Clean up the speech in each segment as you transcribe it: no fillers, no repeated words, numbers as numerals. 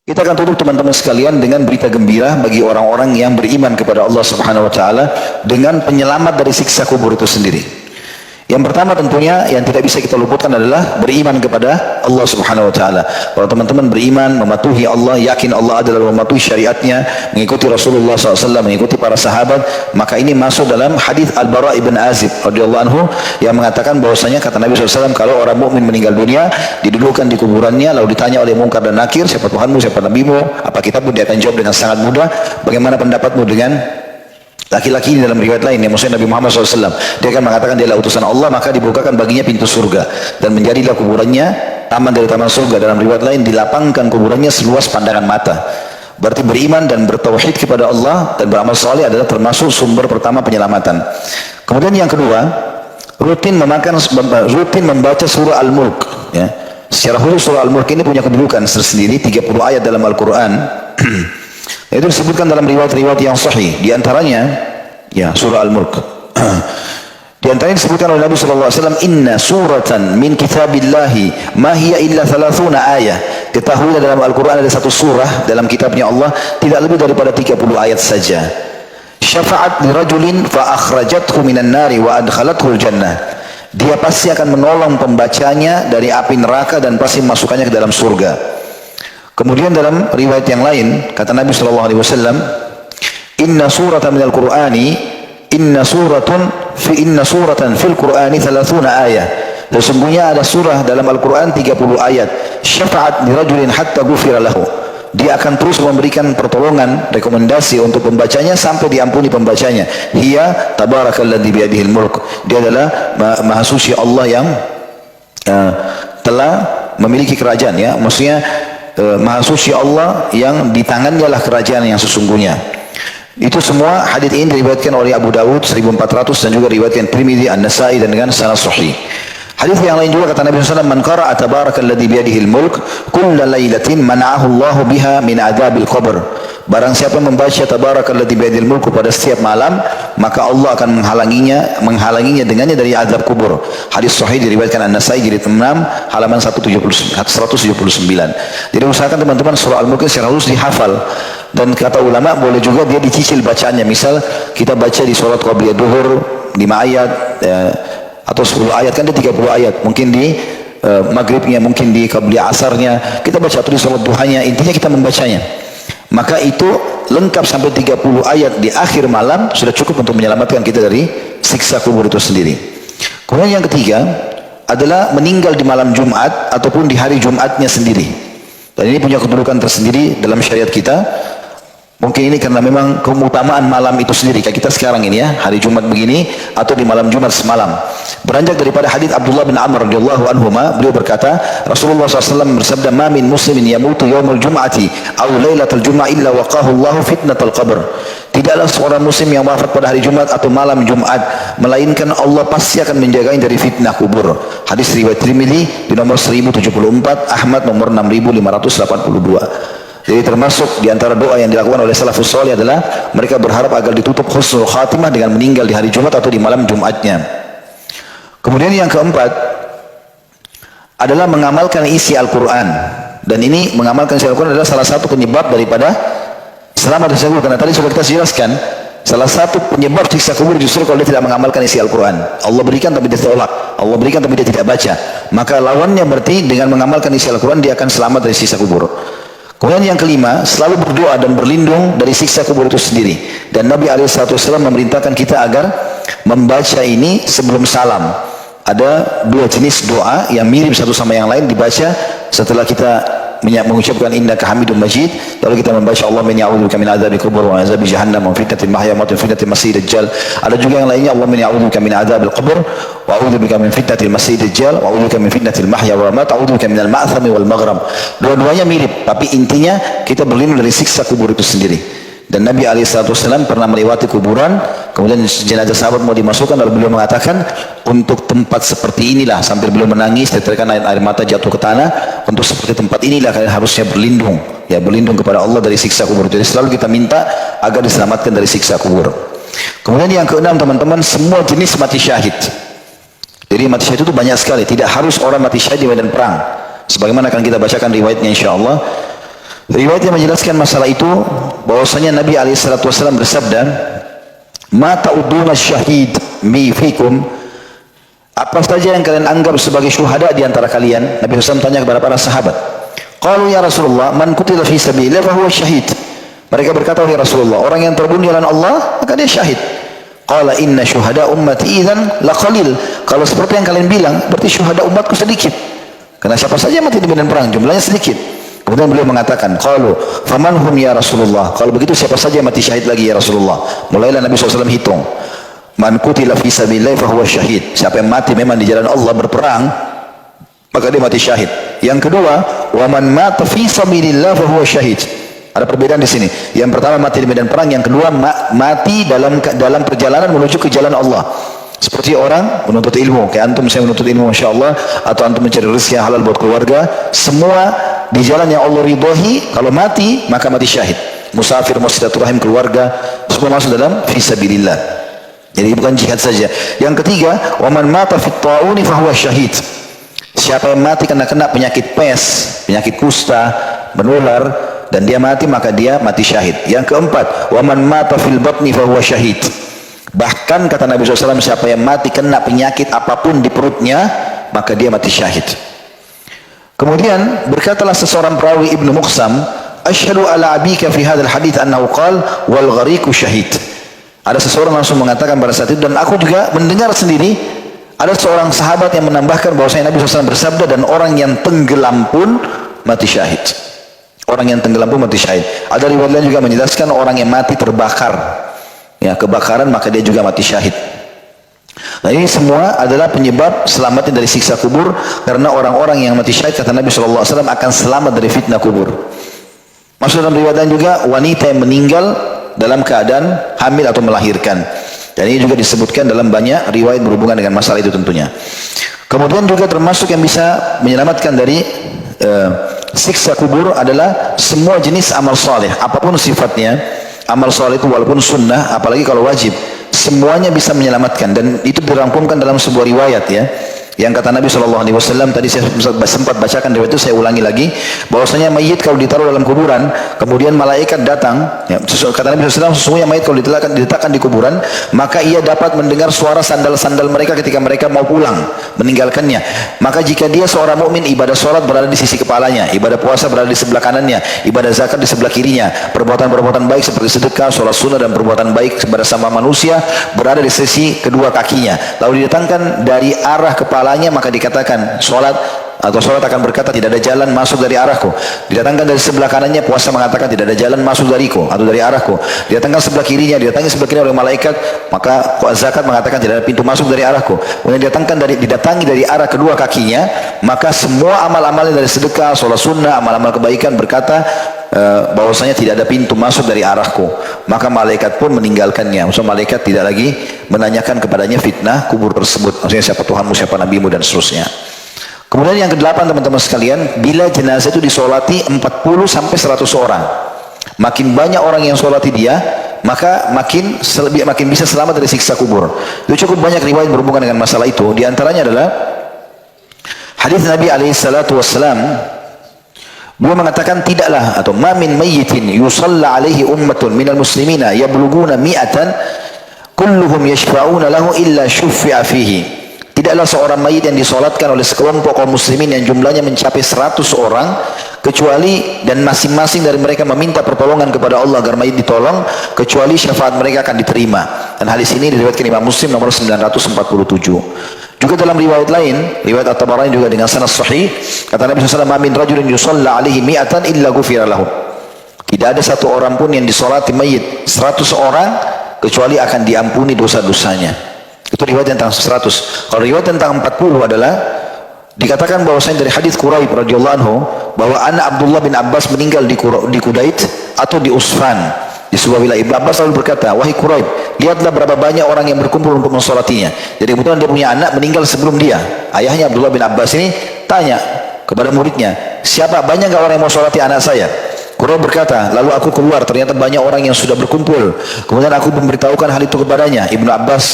Kita akan tutup teman-teman sekalian dengan berita gembira bagi orang-orang yang beriman kepada Allah Subhanahu wa taala dengan penyelamat dari siksa kubur itu sendiri. Yang pertama tentunya yang tidak bisa kita luputkan adalah beriman kepada Allah Subhanahu wa taala. Kalau teman-teman beriman, mematuhi Allah, yakin Allah adalah mematuhi syariatnya, mengikuti Rasulullah SAW, mengikuti para sahabat, maka ini masuk dalam hadis Al-Bara ibn Azib radhiyallahu anhu yang mengatakan bahwasanya kata Nabi SAW, kalau orang mukmin meninggal dunia, didudukkan di kuburannya, lalu ditanya oleh Munkar dan Nakir, siapa Tuhanmu, siapa Nabimu, apa kitabmu, dia akan jawab dengan sangat mudah, bagaimana pendapatmu dengan laki-laki ini dalam riwayat lain yang maksudnya Nabi Muhammad SAW, dia akan mengatakan dia adalah utusan Allah, maka dibukakan baginya pintu surga dan menjadilah kuburannya taman dari taman surga. Dalam riwayat lain dilapangkan kuburannya seluas pandangan mata. Berarti beriman dan bertauhid kepada Allah dan beramal saleh adalah termasuk sumber pertama penyelamatan. Kemudian yang kedua, rutin membaca surah Al-Mulk, ya. Secara khusus surah Al-Mulk ini punya kedudukan tersendiri, 30 ayat dalam Al-Quran. Itu disebutkan dalam riwayat-riwayat yang sahih. Di antaranya, ya, surah Al-Mulk. Di antaranya disebutkan oleh Nabi sallallahu alaihi wasallam, "Inna suratan min kitabillahi ma hiya illa 30 ayah." Ketahuilah dalam Al-Qur'an ada satu surah dalam kitabnya Allah tidak lebih daripada 30 ayat saja. Syafa'at li rajulin fa akhrajathu minan nari wa adkhalathu al-jannah. Dia pasti akan menolong pembacanya dari api neraka dan pasti memasukkannya ke dalam surga. Kemudian dalam riwayat yang lain kata Nabi sallallahu alaihi wasallam, "Inna suratan minal Qur'ani, inna suratan fil Qur'ani 30 ayat." Sesungguhnya ada surah dalam Al-Qur'an 30 ayat. Syafa'at li rajulin hatta ghufira lahu. Dia akan terus memberikan pertolongan, rekomendasi untuk pembacanya sampai diampuni pembacanya. Hiya tabarakalladzi biyadihil mulk. Dia adalah Maha Suci Allah yang telah memiliki kerajaan, ya. Maksudnya Maha Suci Allah yang di tangannya lah kerajaan yang sesungguhnya. Itu semua hadis ini diriwayatkan oleh Abu Dawud 1400 dan juga diriwayatkan Tirmidzi, An-Nasa'i dan dengan sanad sahih. Hadis yang lain juga kata Nabi SAW, "Man qara'a tabarakalladzi biyadihil mulk kulla lailatin mana'ahu Allahu biha min adzabil qabr." Barang siapa membaca tabarakalladzi biyadihil mulk pada setiap malam, maka Allah akan menghalanginya dengannya dari azab kubur. Hadis sahih diriwayatkan An-Nasa'i jilid 6 halaman 179. Jadi usahakan teman-teman surah Al-Mulk secara khusus dihafal. Dan kata ulama boleh juga dia dicicil bacaannya. Misal kita baca di sholat qabliyah duhur 5 ayat atau 10 ayat, kan dia 30 ayat. Mungkin di maghribnya, mungkin di qabliyah asarnya kita baca, atau di sholat duhanya, intinya kita membacanya. Maka itu lengkap sampai 30 ayat di akhir malam sudah cukup untuk menyelamatkan kita dari siksa kubur itu sendiri. Kemudian yang ketiga adalah meninggal di malam Jumat ataupun di hari Jumatnya sendiri. Dan ini punya kedudukan tersendiri dalam syariat kita. Mungkin ini karena memang keutamaan malam itu sendiri, kayak kita sekarang ini, ya, hari Jumat begini atau di malam Jumat semalam. Beranjak daripada hadits Abdullah bin Amr radhiyallahu anhuma, beliau berkata, Rasulullah SAW bersabda, "Ma min muslimin yamutu yaumul jum'ati aw lailatal jum'ah illa waqahu Allahu fitnatal qabr." Tidaklah seorang muslim yang wafat pada hari Jumat atau malam Jumat, melainkan Allah pasti akan menjaganya dari fitnah kubur. Hadis riwayat Tirmidzi di nomor 1074, Ahmad nomor 6582. Jadi termasuk di antara doa yang dilakukan oleh salafus saleh adalah mereka berharap agar ditutup husnul khatimah dengan meninggal di hari Jumat atau di malam Jumatnya. Kemudian yang keempat adalah mengamalkan isi Al-Quran. Dan ini mengamalkan isi Al-Quran adalah salah satu penyebab daripada selamat dari siksa kubur. Karena tadi sudah kita jelaskan, salah satu penyebab siksa kubur justru kalau dia tidak mengamalkan isi Al-Quran. Allah berikan tapi dia tolak, Allah berikan tapi dia tidak baca. Maka lawannya berarti dengan mengamalkan isi Al-Quran dia akan selamat dari siksa kubur. Kemudian yang kelima, selalu berdoa dan berlindung dari siksa kubur itu sendiri. Dan Nabi SAW memerintahkan kita agar membaca ini sebelum salam. Ada dua jenis doa yang mirip satu sama yang lain dibaca setelah kita mengucapkan innaka hamidum majid, lalu kita membaca Allahumma inni a'udzubika min adzabil qabr wa adzabi jahannam wa fitnatil mahya wa fitnatil masiihid dajjal. Ada juga yang lainnya Allahumma inni a'udzubika min adzabil qabr wa a'udzubika min fitnatil masiihid dajjal wa a'udzubika min fitnatil mahya wa mamat wa a'udzubika minal ma'thami wal maghram. Dua-duanya mirip, tapi intinya kita berlindung dari siksa kubur itu sendiri. Dan Nabi SAW pernah melewati kuburan, kemudian jenazah sahabat mau dimasukkan, lalu beliau mengatakan, untuk tempat seperti inilah, sambil beliau menangis, ditetekan air mata jatuh ke tanah, untuk seperti tempat inilah kalian harusnya berlindung, ya, berlindung kepada Allah dari siksa kubur. Jadi selalu kita minta agar diselamatkan dari siksa kubur. Kemudian yang keenam teman-teman, semua jenis mati syahid. Jadi mati syahid itu banyak sekali, tidak harus orang mati syahid di medan perang. Sebagaimana akan kita bacakan riwayatnya insyaallah. Riwayat yang menjelaskan masalah itu bahwasanya Nabi SAW bersabda, "Ma ta'uduna syahid mi fikum?" Apa saja yang kalian anggap sebagai syuhada di antara kalian? Nabi SAW tanya kepada para sahabat. Qalu ya Rasulullah, man qutila fi sabilillah fa huwa syahid. Mereka berkata, "Ya Rasulullah, orang yang terbunuh di jalan Allah, maka dia syahid." Qala inna syuhada ummati idzan la qalil. Kalau seperti yang kalian bilang, berarti syuhada umatku sedikit. Karena siapa saja mati di medan perang, jumlahnya sedikit. Kemudian beliau mengatakan, qalu faman hum ya Rasulullah? Kalau begitu siapa saja yang mati syahid lagi ya Rasulullah? Mulailah Nabi SAW hitung. Man qutila fi sabilillah fa huwa syahid. Siapa yang mati memang di jalan Allah berperang, maka dia mati syahid. Yang kedua, wa man mata fi sabilillah fa huwa syahid. Ada perbedaan di sini. Yang pertama mati di medan perang, yang kedua mati dalam perjalanan menuju ke jalan Allah. Seperti orang menuntut ilmu, kayak antum saya menuntut ilmu insyaallah, atau antum mencari rezeki yang halal buat keluarga, semua di jalan yang Allah ridhohi. Kalau mati maka mati syahid. Musafir, mau silaturahim keluarga, semua masuk dalam fi sabilillah. Jadi bukan jihad saja. Yang ketiga, wa man mata fit ta'uni fa huwa syahid. Siapa yang mati karena kena penyakit pes, penyakit kusta, menular, dan dia mati, maka dia mati syahid. Yang keempat, wa man mata fil batni fa huwa syahid. Bahkan kata Nabi SAW, siapa yang mati kena penyakit apapun di perutnya, maka dia mati syahid. Kemudian berkatalah seseorang perawi Ibnu Muqsam, "Asyhadu ala abika fi hadzal hadits annahu qala wal ghariqu syahid." Ada seseorang langsung mengatakan pada saat itu, dan aku juga mendengar sendiri, ada seorang sahabat yang menambahkan bahwasanya Nabi SAW bersabda, dan orang yang tenggelam pun mati syahid. Orang yang tenggelam pun mati syahid. Ada riwayat lain juga menjelaskan orang yang mati terbakar, ya kebakaran, maka dia juga mati syahid. Nah ini semua adalah penyebab selamatnya dari siksa kubur, karena orang-orang yang mati syahid kata Nabi SAW akan selamat dari fitnah kubur. Masuk dalam riwayat lain juga wanita yang meninggal dalam keadaan hamil atau melahirkan. Dan ini juga disebutkan dalam banyak riwayat berhubungan dengan masalah itu tentunya. Kemudian juga termasuk yang bisa menyelamatkan dari siksa kubur adalah semua jenis amal soleh, apapun sifatnya. Amal soleh itu walaupun sunnah, apalagi kalau wajib, semuanya bisa menyelamatkan. Dan itu dirangkumkan dalam sebuah riwayat, ya, yang kata Nabi SAW, tadi saya sempat bacakan riwayat itu, saya ulangi lagi, bahwasanya mayit kalau ditaruh dalam kuburan, kemudian malaikat datang, ya, kata Nabi SAW, sesungguhnya mayit kalau diletakkan di kuburan, maka ia dapat mendengar suara sandal-sandal mereka ketika mereka mau pulang meninggalkannya. Maka jika dia seorang mukmin, ibadah sholat berada di sisi kepalanya, ibadah puasa berada di sebelah kanannya, ibadah zakat di sebelah kirinya, perbuatan-perbuatan baik seperti sedekah, sholat sunnah, dan perbuatan baik kepada sama manusia berada di sisi kedua kakinya. Lalu didatangkan dari arah kepala, maka dikatakan sholat, atau sholat akan berkata tidak ada jalan masuk dari arahku. Didatangkan dari sebelah kanannya, puasa mengatakan tidak ada jalan masuk dariku atau dari arahku. Didatangkan sebelah kirinya, didatangi sebelah kiri oleh malaikat, maka zakat mengatakan tidak ada pintu masuk dari arahku. Kemudian didatangi dari arah kedua kakinya, maka semua amal-amalnya dari sedekah, sholat sunnah, amal-amal kebaikan berkata bahwasanya tidak ada pintu masuk dari arahku. Maka malaikat pun meninggalkannya. Maksudnya malaikat tidak lagi menanyakan kepadanya fitnah kubur tersebut, maksudnya siapa Tuhanmu, siapa nabimu, dan seterusnya. Kemudian yang kedelapan teman-teman sekalian, bila jenazah itu disolati 40 sampai 100 orang, makin banyak orang yang solati dia, maka makin bisa selamat dari siksa kubur. Itu cukup banyak riwayat berhubungan dengan masalah itu. Di antaranya adalah hadis Nabi SAW. Beliau mengatakan, tidaklah, atau ma min mayyitin yusalla alaihi ummatun minal muslimina yabluguna mi'atan kulluhum yashfa'una lahu illa syuffi'a fihi. Tidaklah seorang mayit yang disolatkan oleh sekelompok kaum muslimin yang jumlahnya mencapai 100 orang, kecuali, dan masing-masing dari mereka meminta pertolongan kepada Allah agar mayit ditolong, kecuali syafaat mereka akan diterima. Dan hadis ini diriwayatkan Imam Muslim nomor 947. Juga dalam riwayat lain, riwayat At-Tabarani juga dengan sanad sahih, kata Nabi SAW, "Ma min rajulin yusalla alaihi mi'atan illa ghufira lahu." Tidak ada satu orang pun yang disolati mayit 100 orang kecuali akan diampuni dosa-dosanya. Itu riwayat tentang 100. Kalau riwayat tentang 40 adalah dikatakan bahwasanya dari hadis Quraib radhiyallahu anhu bahwa anak Abdullah bin Abbas meninggal di Kudait atau di Usfan, di sebuah wilayah. Ibnu Abbas lalu berkata, "Wahai Quraib, lihatlah berapa banyak orang yang berkumpul untuk mensolatinya." Jadi kebetulan dia punya anak meninggal sebelum dia. Ayahnya Abdullah bin Abbas ini tanya kepada muridnya, "Siapa, banyak enggak orang yang mau solati anak saya?" Quraib berkata, "Lalu aku keluar, ternyata banyak orang yang sudah berkumpul. Kemudian aku memberitahukan hal itu kepadanya." Ibnu Abbas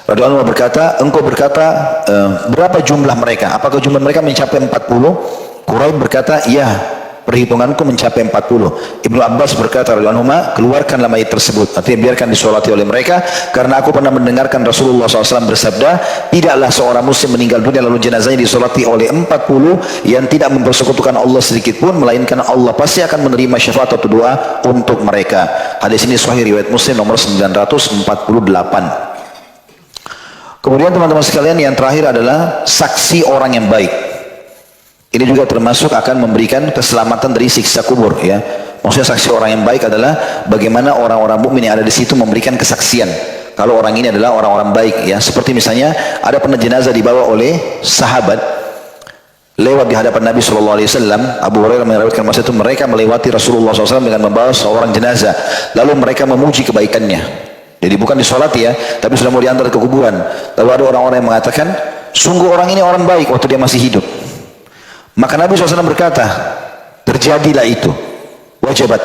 radhiyallahu anhu berkata, "Engkau berkata berapa jumlah mereka? Apakah jumlah mereka mencapai 40?" Quraib berkata, "Iya." perhitunganku mencapai 40. Ibnu Abbas berkata radhiyallahu anhu, keluarkanlah mayit tersebut, artinya biarkan disolati oleh mereka, karena aku pernah mendengarkan Rasulullah SAW bersabda, tidaklah seorang muslim meninggal dunia lalu jenazahnya disolati oleh 40 yang tidak mempersekutukan Allah sedikit pun, melainkan Allah pasti akan menerima syafaat atau doa untuk mereka. Hadis ini sahih riwayat Muslim nomor 948. Kemudian teman-teman sekalian, yang terakhir adalah saksi orang yang baik. Ini juga termasuk akan memberikan keselamatan dari siksa kubur, ya. Maksudnya saksi orang yang baik adalah bagaimana orang-orang mukmin yang ada di situ memberikan kesaksian kalau orang ini adalah orang-orang baik, ya. Seperti misalnya ada pernah jenazah dibawa oleh sahabat lewat di hadapan Nabi SAW. Abu Hurairah meriwayatkan masa itu mereka melewati Rasulullah SAW dengan membawa seorang jenazah, lalu mereka memuji kebaikannya. Jadi bukan disolati, ya, tapi sudah mau diantar ke kuburan. Lalu ada orang-orang yang mengatakan, sungguh orang ini orang baik waktu dia masih hidup. Maka Nabi SAW berkata, terjadilah itu, wajibat.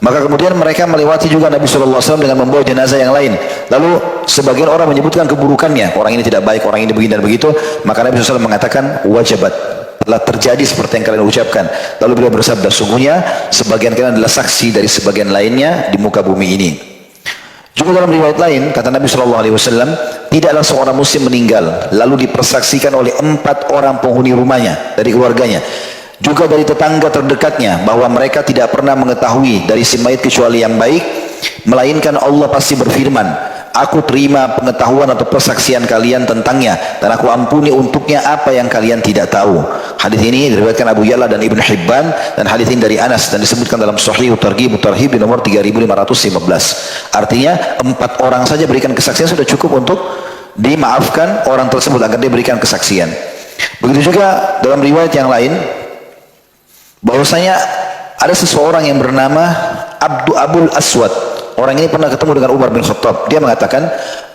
Maka kemudian mereka melewati juga Nabi SAW dengan membawa jenazah yang lain. Lalu sebagian orang menyebutkan keburukannya, orang ini tidak baik, orang ini begini dan begitu. Maka Nabi SAW mengatakan, wajibat, telah terjadi seperti yang kalian ucapkan. Lalu beliau bersabda, sungguhnya sebagian kalian adalah saksi dari sebagian lainnya di muka bumi ini. Juga dalam riwayat lain, kata Nabi SAW, tidaklah seorang muslim meninggal lalu dipersaksikan oleh 4 orang penghuni rumahnya dari keluarganya, juga dari tetangga terdekatnya, bahwa mereka tidak pernah mengetahui dari si mayit kecuali yang baik, melainkan Allah pasti berfirman, aku terima pengetahuan atau persaksian kalian tentangnya, dan aku ampuni untuknya apa yang kalian tidak tahu. Hadis ini diriwayatkan Abu Ya'la dan Ibn Hibban, dan hadis ini dari Anas dan disebutkan dalam Sahih Targhib Tarhib di nomor 3515. Artinya 4 orang saja berikan kesaksian sudah cukup untuk dimaafkan orang tersebut agar dia berikan kesaksian. Begitu juga dalam riwayat yang lain, bahwasanya ada seseorang yang bernama Abul Aswad. Orang ini pernah ketemu dengan Umar bin Khattab. Dia mengatakan,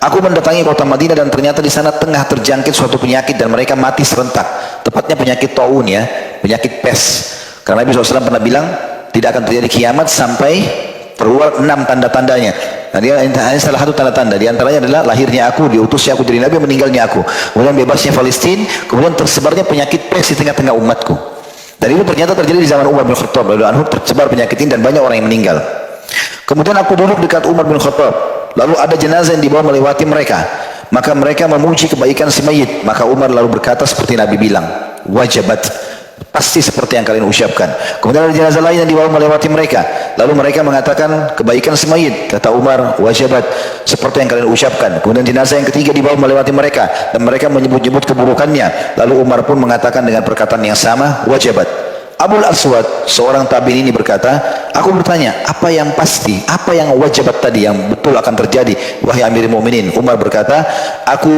aku mendatangi kota Madinah dan ternyata di sana tengah terjangkit suatu penyakit dan mereka mati serentak. Tepatnya penyakit taun, ya, penyakit pes. Karena Nabi SAW pernah bilang, tidak akan terjadi kiamat sampai keluar 6 tanda-tandanya. Nah, dia hanya salah satu tanda-tanda. Di antaranya adalah lahirnya aku, diutusnya aku jadi Nabi, meninggalnya aku. Kemudian bebasnya Palestina, kemudian tersebarnya penyakit pes di tengah-tengah umatku. Dan itu ternyata terjadi di zaman Umar bin Khattab. Lalu tersebar penyakit ini dan banyak orang yang meninggal. Kemudian aku duduk dekat Umar bin Khattab. Lalu ada jenazah yang dibawa melewati mereka. Maka mereka memuji kebaikan si mayit. Maka Umar lalu berkata seperti Nabi bilang, wajibat, pasti seperti yang kalian ucapkan. Kemudian ada jenazah lain yang dibawa melewati mereka. Lalu mereka mengatakan kebaikan si mayit. Kata Umar, wajibat, seperti yang kalian ucapkan. Kemudian jenazah yang ketiga dibawa melewati mereka dan mereka menyebut-nyebut keburukannya. Lalu Umar pun mengatakan dengan perkataan yang sama, wajibat. Abul Aswad, seorang tabi'in ini berkata, aku bertanya, apa yang pasti, apa yang wajibat tadi yang betul akan terjadi, wahai Amirul Mukminin? Umar berkata, aku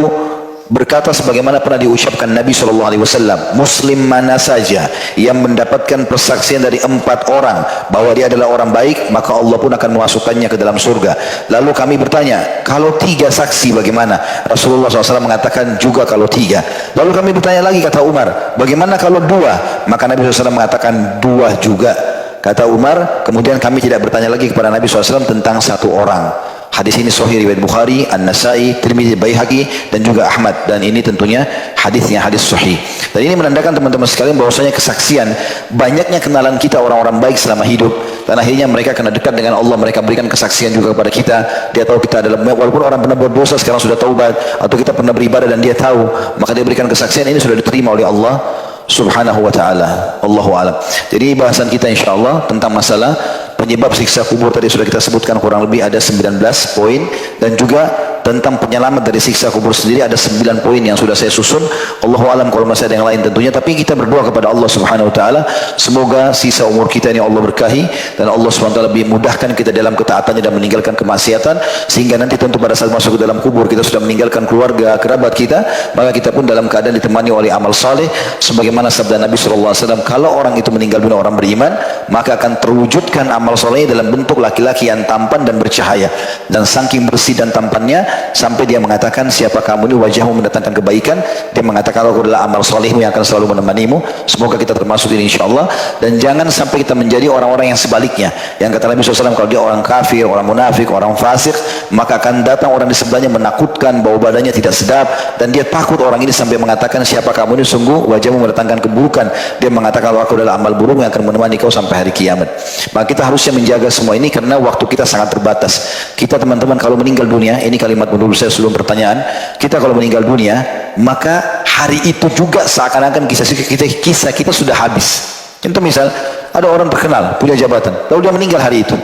berkata sebagaimana pernah diucapkan Nabi SAW, muslim mana saja yang mendapatkan persaksian dari 4 orang bahwa dia adalah orang baik, maka Allah pun akan memasukkannya ke dalam surga. Lalu kami bertanya, kalau 3 saksi bagaimana? Rasulullah SAW mengatakan juga kalau 3. Lalu kami bertanya lagi, kata Umar, bagaimana kalau 2? Maka Nabi SAW mengatakan 2 juga. Kata Umar, kemudian kami tidak bertanya lagi kepada Nabi SAW tentang 1 orang. Hadis ini sahih riwayat Bukhari, An-Nasai, Tirmidzi, Baihaqi dan juga Ahmad, dan ini tentunya hadisnya hadis sahih. Dan ini menandakan teman-teman sekalian bahwasanya kesaksian, banyaknya kenalan kita orang-orang baik selama hidup, dan akhirnya mereka kena dekat dengan Allah, mereka berikan kesaksian juga kepada kita. Dia tahu kita adalah, walaupun orang pernah buat dosa sekarang sudah taubat, atau kita pernah beribadah dan dia tahu, maka dia berikan kesaksian, ini sudah diterima oleh Allah Subhanahu wa ta'ala. Allahu a'lam. Jadi bahasan kita insyaallah tentang masalah penyebab siksa kubur tadi sudah kita sebutkan, kurang lebih ada 19 poin, dan juga tentang penyelamat dari siksa kubur sendiri ada 9 poin yang sudah saya susun. Allahu a'lam, kalau masih ada yang lain tentunya, tapi kita berdoa kepada Allah Subhanahu wa taala semoga sisa umur kita ini Allah berkahi dan Allah Subhanahu wa taala lebih mudahkan kita dalam ketaatannya dan meninggalkan kemaksiatan, sehingga nanti tentu pada saat masuk ke dalam kubur kita sudah meninggalkan keluarga kerabat kita, maka kita pun dalam keadaan ditemani oleh amal saleh sebagaimana sabda Nabi SAW, kalau orang itu meninggal dunia orang beriman, maka akan terwujudkan amal soleh dalam bentuk laki-laki yang tampan dan bercahaya, dan saking bersih dan tampannya sampai dia mengatakan, siapa kamu ini, wajahmu mendatangkan kebaikan. Dia mengatakan, aku adalah amal solehmu yang akan selalu menemanimu. Semoga kita termasuk ini insyaAllah. Dan jangan sampai kita menjadi orang-orang yang sebaliknya, yang kata Nabi SAW, kalau dia orang kafir, orang munafik, orang fasik, maka akan datang orang di sebelahnya menakutkan, bau badannya tidak sedap, dan dia takut orang ini sampai mengatakan, siapa kamu ini, sungguh wajahmu mendatangkan keburukan. Dia mengatakan, aku adalah amal buruk yang akan menemani kau sampai hari kiamat. Maka kita harusnya menjaga semua ini, karena waktu kita sangat terbatas. Kita teman-teman kalau meninggal dunia, ini kalimat menurut saya sebelum pertanyaan, kita kalau meninggal dunia, maka hari itu juga seakan-akan kisah kita sudah habis. Contoh misal, ada orang terkenal, punya jabatan, lalu dia meninggal hari itu,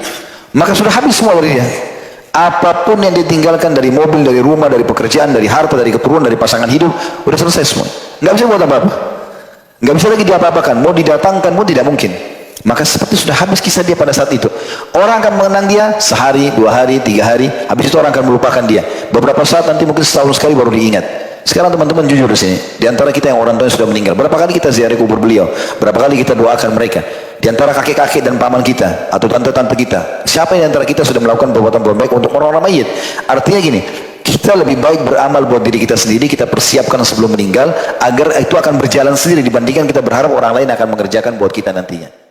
maka sudah habis semua dari dia. Apapun yang ditinggalkan dari mobil, dari rumah, dari pekerjaan, dari harta, dari keturunan, dari pasangan hidup, udah selesai semua. Nggak bisa buat apa-apa. Nggak bisa lagi diapa-apakan, mau didatangkan pun tidak mungkin. Maka seperti sudah habis kisah dia pada saat itu. Orang akan mengenang dia sehari, 2 hari, 3 hari, habis itu orang akan melupakan dia. Beberapa saat nanti mungkin setahun sekali baru diingat. Sekarang teman-teman jujur di sini, di antara kita yang orang tua yang sudah meninggal, berapa kali kita ziarah kubur beliau? Berapa kali kita doakan mereka? Di antara kakek-kakek dan paman kita atau tante-tante kita, siapa yang di antara kita sudah melakukan perbuatan baik untuk orang-orang mayit? Artinya gini, kita lebih baik beramal buat diri kita sendiri, kita persiapkan sebelum meninggal, agar itu akan berjalan sendiri dibandingkan kita berharap orang lain akan mengerjakan buat kita nantinya.